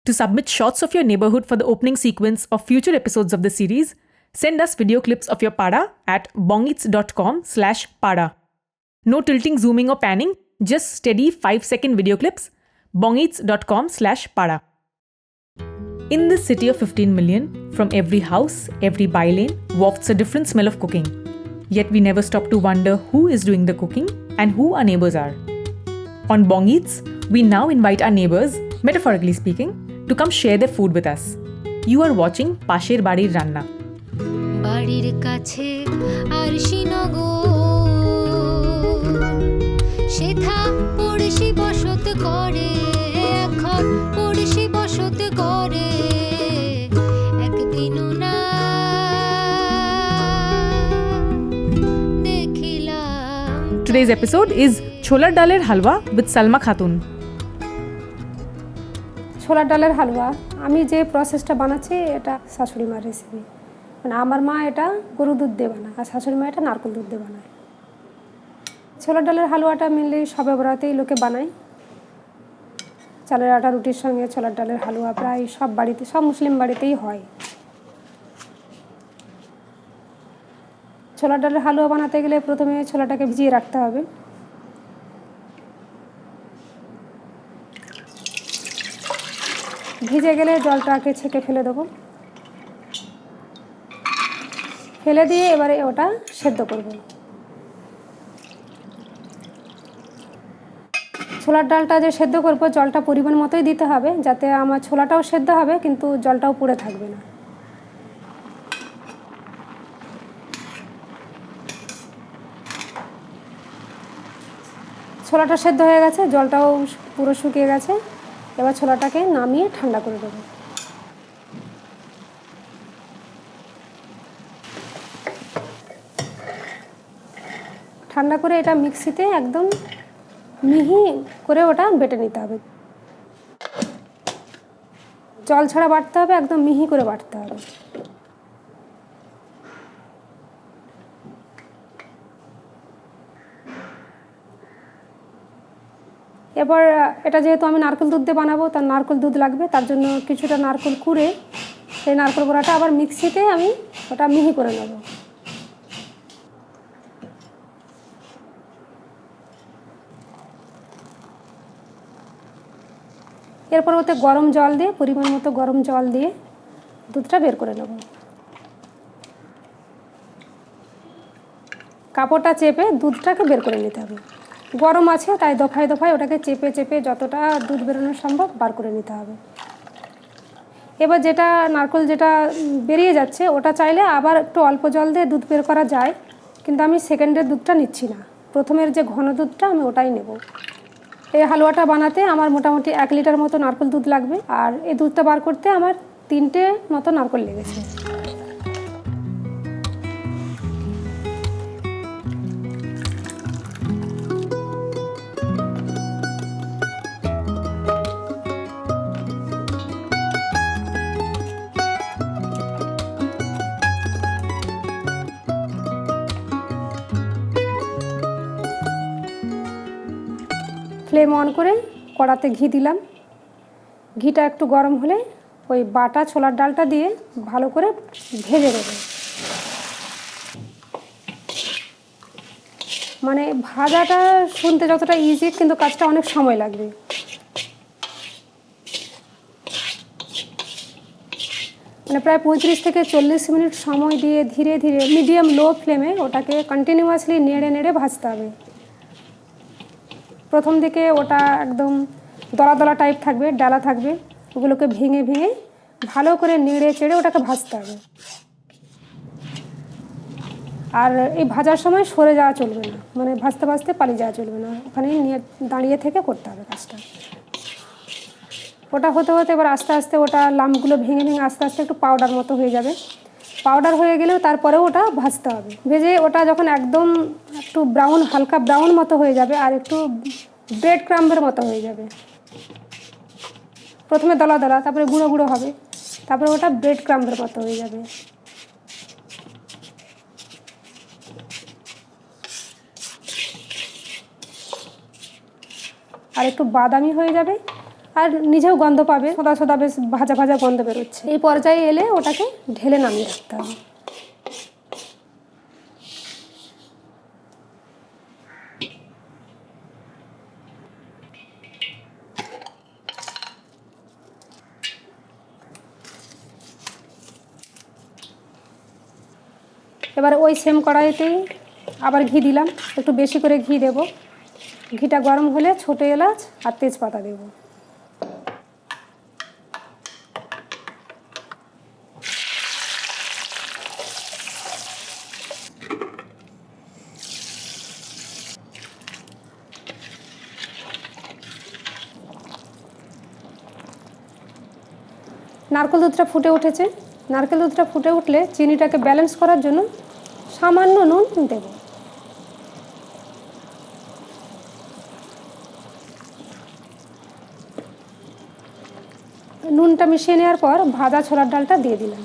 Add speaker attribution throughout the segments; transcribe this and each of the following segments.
Speaker 1: To submit shots of your neighborhood for the opening sequence of future episodes of the series, send us video clips of your pada at bongeats.com/pada. No tilting, zooming or panning, just steady 5-second video clips, bongeats.com/pada. In this city of 15 million, from every house, every bylane wafts a different smell of cooking. Yet we never stop to wonder who is doing the cooking and who our neighbors are. On Bong Eats, we now invite our neighbors, metaphorically speaking, to come share their food with us. You are watching Pasher Barir Ranna.
Speaker 2: বাড়ির কাছে আর শ্রীনগর সেথা পড়শি বসত করে এখন পড়শি বসত করে একদিনও না দেখিলাম।
Speaker 1: Today's episode is Chholar Dal'er Halwa with Salma Khatun.
Speaker 3: ছোলার ডালের হালুয়া আমি যে প্রসেসটা বানাচ্ছি এটা শাশুড়ি মার রেসিপি। মানে আমার মা এটা গরু দুধ দিয়ে বানায় আর শাশুড়ি মা এটা নারকেল দুধ দিয়ে বানায়। ছোলার ডালের হালুয়াটা মেনলি শবে-বরাতেই লোকে বানায়। চালের আটা রুটির সঙ্গে ছোলার ডালের হালুয়া প্রায় সব বাড়িতে, সব মুসলিম বাড়িতেই হয়। ছোলার ডালের হালুয়া বানাতে গেলে প্রথমে ছোলাটাকে ভিজিয়ে রাখতে হবে। ভিজে গেলে জলটাকে ছেঁকে ফেলে দেবো, ফেলে দিয়ে এবারে ওটা সেদ্ধ করব। ছোলার ডালটা যে সেদ্ধ করব জলটা পরিমাণ মতোই দিতে হবে, যাতে আমার ছোলাটাও সেদ্ধ হবে কিন্তু জলটাও পুড়ে থাকবে না। ছোলাটা সেদ্ধ হয়ে গেছে, জলটাও পুরো শুকিয়ে গেছে। এবার ছোলাটাকে নামিয়ে ঠান্ডা করে দেবো। ঠান্ডা করে এটা মিক্সিতে একদম মিহি করে ওটা বেটে নিতে হবে। জল ছাড়া বাটতে হবে, একদম মিহি করে বাটতে হবে। এবার এটা যেহেতু আমি নারকেল দুধ দিয়ে বানাবো, তার নারকেল দুধ লাগবে, তার জন্য কিছুটা নারকেল কুড়ে সেই নারকেল কোড়াটা আবার মিক্সিতে আমি ওটা মিহি করে নেব। এরপর ওতে গরম জল দিয়ে, পরিমাণ মতো গরম জল দিয়ে দুধটা বের করে নেব। কাপড়টা চেপে দুধটাকে বের করে নিতে হবে। গরম আছে তাই দফায় দফায় ওটাকে চেপে চেপে যতটা দুধ বেরোনো সম্ভব বার করে নিতে হবে। এবার যেটা নারকেল যেটা বেরিয়ে যাচ্ছে ওটা চাইলে আবার একটু অল্প জল দিয়ে দুধ বের করা যায়, কিন্তু আমি সেকেন্ডের দুধটা নিচ্ছি না, প্রথমের যে ঘন দুধটা আমি ওটাই নেব। এই হালুয়াটা বানাতে আমার মোটামুটি 1 লিটার মতো নারকেল দুধ লাগবে, আর এই দুধটা বার করতে আমার 3টে মতো নারকেল লেগেছে। ফ্লেম অন করে কড়াতে ঘি দিলাম। ঘিটা একটু গরম হলে ওই বাটা ছোলার ডালটা দিয়ে ভালো করে ভেজে দেবো। মানে ভাজাটা শুনতে যতটা ইজি কিন্তু কাজটা অনেক সময় লাগবে। মানে প্রায় 35 থেকে 40 মিনিট সময় দিয়ে ধীরে ধীরে মিডিয়াম লো ফ্লেমে ওটাকে কন্টিনিউয়াসলি নেড়ে নেড়ে ভাজতে হবে। প্রথম দিকে ওটা একদম দলা দলা টাইপ থাকবে, ডালা থাকবে, ওগুলোকে ভেঙে ভেঙে ভালো করে নেড়ে চেড়ে ওটাকে ভাজতে হবে। আর এই ভাজার সময় সরে যাওয়া চলবে না, মানে ভাজতে ভাজতে পালিয়ে যাওয়া চলবে না, ওখানেই নিয়ে দাঁড়িয়ে থেকে করতে হবে কাজটা। ওটা হতে হতে এবার আস্তে আস্তে ওটা লাম্পগুলো ভেঙে ভেঙে আস্তে আস্তে একটু পাউডার মতো হয়ে যাবে। পাউডার হয়ে গেলেও তারপরেও ওটা ভাজতে হবে। ভেজে ওটা যখন একদম একটু ব্রাউন, হালকা ব্রাউন মতো হয়ে যাবে আর একটু ব্রেড ক্রাম্বের মতো হয়ে যাবে, প্রথমে দলা দলা, তারপরে গুঁড়ো গুঁড়ো হবে, তারপরে ওটা ব্রেড ক্রাম্বের মতো হয়ে যাবে। আর একটু বাদামি হয়ে যাবে আর নিজেও গন্ধ পাবে, সোদা সোদা বেশ ভাজা ভাজা গন্ধ বেরোচ্ছে। এই পর্যায়ে এলে ওটাকে ঢেলে নামিয়ে রাখতে হবে। এবার ওই সেম কড়াইতেই আবার ঘি দিলাম, একটু বেশি করে ঘি দেব। ঘিটা গরম হলে ছোটো এলাচ আর তেজপাতা দেব। নারকেল দুধটা ফুটে উঠেছে। নারকেল দুধটা ফুটে উঠলে চিনিটাকে ব্যালেন্স করার জন্য সামান্য নুন দেব। নুনটা মিশিয়ে নেওয়ার পর ভাজা ছোলার ডালটা দিয়ে দিলাম।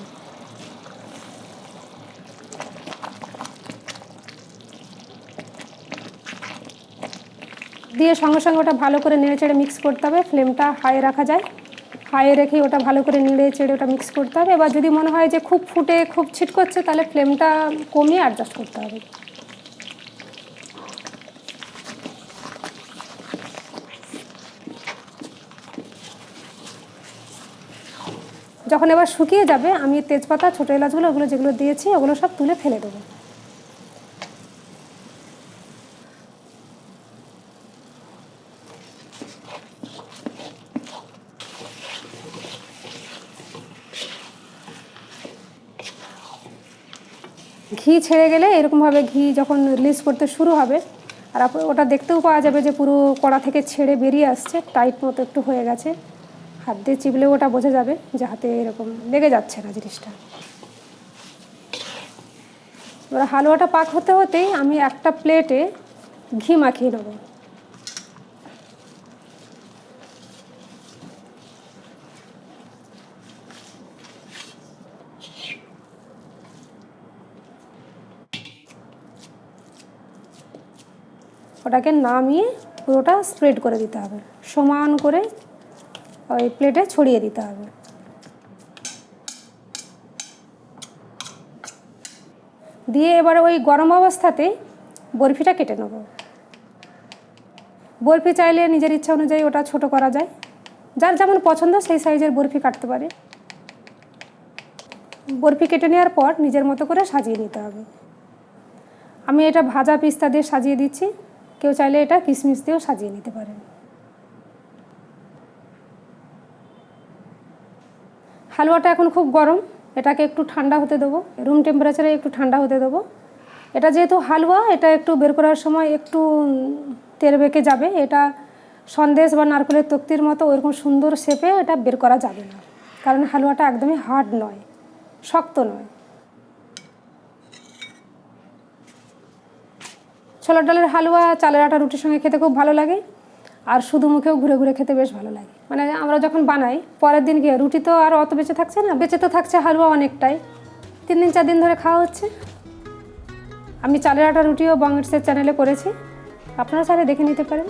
Speaker 3: দিয়ে সঙ্গে সঙ্গে ওটা ভালো করে নেড়ে চেড়ে মিক্স করতে হবে। ফ্লেমটা হাই রাখা যায়, হাইয়ে রেখে ওটা ভালো করে নেড়ে চেড়ে ওটা মিক্স করতে হবে। এবার যদি মনে হয় যে খুব ফুটে খুব ছিটকচ্ছে, তাহলে ফ্লেমটা কমিয়ে অ্যাডজাস্ট করতে হবে। যখন এবার শুকিয়ে যাবে, আমি তেজপাতা ছোটো এলাচগুলো ওগুলো যেগুলো দিয়েছি ওগুলো সব তুলে ফেলে দেবো। ঘি ছেড়ে গেলে এরকমভাবে ঘি যখন রিলিজ করতে শুরু হবে, আর ওটা দেখতেও পাওয়া যাবে যে পুরো কড়া থেকে ছেড়ে বেরিয়ে আসছে, টাইট মতো একটু হয়ে গেছে। হাত দিয়ে চিপলেও ওটা বোঝা যাবে যে হাতে এরকম লেগে যাচ্ছে না জিনিসটা। এবার হালুয়াটা পাক হতে হতেই আমি একটা প্লেটে ঘি মাখিয়ে নেব। ওটাকে নামিয়ে পুরোটা স্প্রেড করে দিতে হবে, সমান করে ওই প্লেটে ছড়িয়ে দিতে হবে। দিয়ে এবারে ওই গরম অবস্থাতে বরফিটা কেটে নেব। বরফি চাইলে নিজের ইচ্ছা অনুযায়ী ওটা ছোট করা যায়, যার যেমন পছন্দ সেই সাইজের বরফি কাটতে পারে। বরফি কেটে নেওয়ার পর নিজের মতো করে সাজিয়ে নিতে হবে। আমি এটা ভাজা পিস্তা দিয়ে সাজিয়ে দিচ্ছি, কেউ চাইলে এটা কিশমিশ দিয়েও সাজিয়ে নিতে পারেন। হালুয়াটা এখন খুব গরম, এটাকে একটু ঠান্ডা হতে দেবো, রুম টেম্পারেচারে একটু ঠান্ডা হতে দেবো। এটা যেহেতু হালুয়া, এটা একটু বের করার সময় একটু তেল বেঁকে যাবে। এটা সন্দেশ বা নারকেলের তক্তির মতো ওইরকম সুন্দর শেপে এটা বের করা যাবে না, কারণ হালুয়াটা একদমই হার্ড নয়, শক্ত নয়। ছোলার ডালের হালুয়া চালের আটা রুটির সঙ্গে খেতে খুব ভালো লাগে, আর শুধু মুখেও ঘুরে ঘুরে খেতে বেশ ভালো লাগে। মানে আমরা যখন বানাই পরের দিন গিয়ে রুটি তো আর অত বেঁচে থাকছে না, বেঁচে তো থাকছে হালুয়া অনেকটাই, 3 দিন 4 দিন ধরে খাওয়া হচ্ছে। আমি চালের আটা রুটিও বং ইটসের চ্যানেলে করেছি, আপনারা চাইলে দেখে নিতে পারেন।